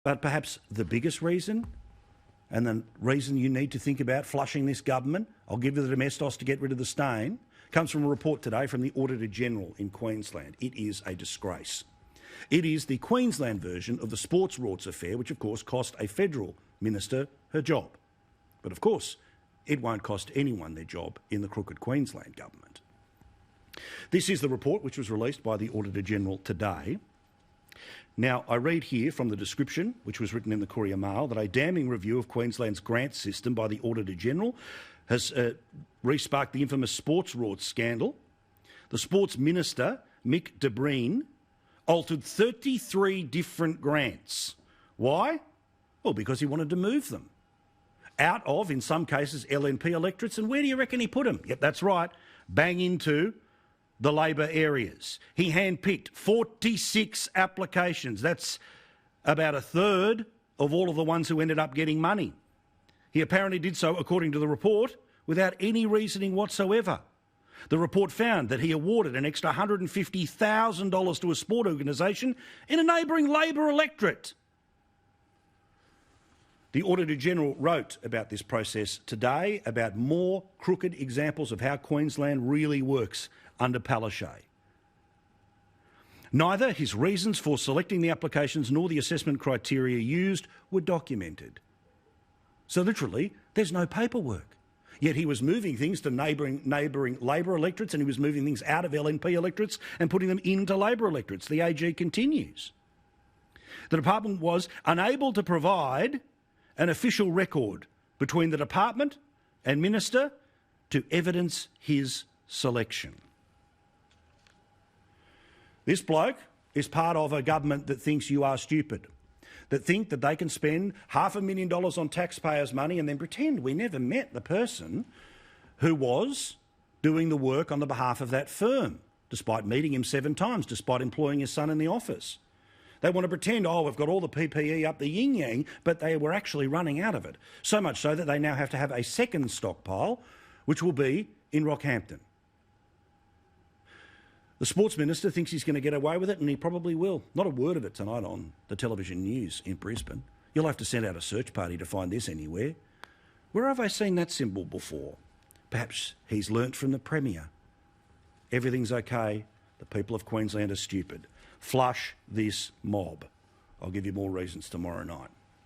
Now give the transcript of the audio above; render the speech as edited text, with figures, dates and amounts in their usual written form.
But perhaps the biggest reason, and the reason you need to think about flushing this government, I'll give you the domestos to get rid of the stain, comes from a report today from the Auditor-General in Queensland. It is a disgrace. It is the Queensland version of the sports rorts affair, which of course cost a federal minister her job. But of course, it won't cost anyone their job in the crooked Queensland government. This is the report which was released by the Auditor-General today. Now, I read here from the description, which was written in the Courier Mail, that a damning review of Queensland's grant system by the Auditor-General has re-sparked the infamous sports rorts scandal. The sports minister, Mick de Brenni, altered 33 different grants. Why? Well, because he wanted to move them out of, in some cases, LNP electorates. And where do you reckon he put them? Yep, that's right, bang into the Labor areas. He handpicked 46 applications. That's about a third of all of the ones who ended up getting money. He apparently did so, according to the report, without any reasoning whatsoever. The report found that he awarded an extra $150,000 to a sport organisation in a neighbouring Labor electorate. The Auditor-General wrote about this process today, about more crooked examples of how Queensland really works under Palaszczuk. Neither his reasons for selecting the applications nor the assessment criteria used were documented. So literally, there's no paperwork. Yet he was moving things to neighbouring Labor electorates, and he was moving things out of LNP electorates and putting them into Labor electorates. The AG continues. The department was unable to provide an official record between the department and minister to evidence his selection. This bloke is part of a government that thinks you are stupid, that think that they can spend $500,000 on taxpayers' money and then pretend we never met the person who was doing the work on the behalf of that firm, despite meeting him 7 times, despite employing his son in the office. They want to pretend, oh, we've got all the PPE up the yin-yang, but they were actually running out of it. So much so that they now have to have a second stockpile, which will be in Rockhampton. The sports minister thinks he's going to get away with it, and he probably will. Not a word of it tonight on the television news in Brisbane. You'll have to send out a search party to find this anywhere. Where have I seen that symbol before? Perhaps he's learnt from the Premier. Everything's okay. The people of Queensland are stupid. Flush this mob. I'll give you more reasons tomorrow night.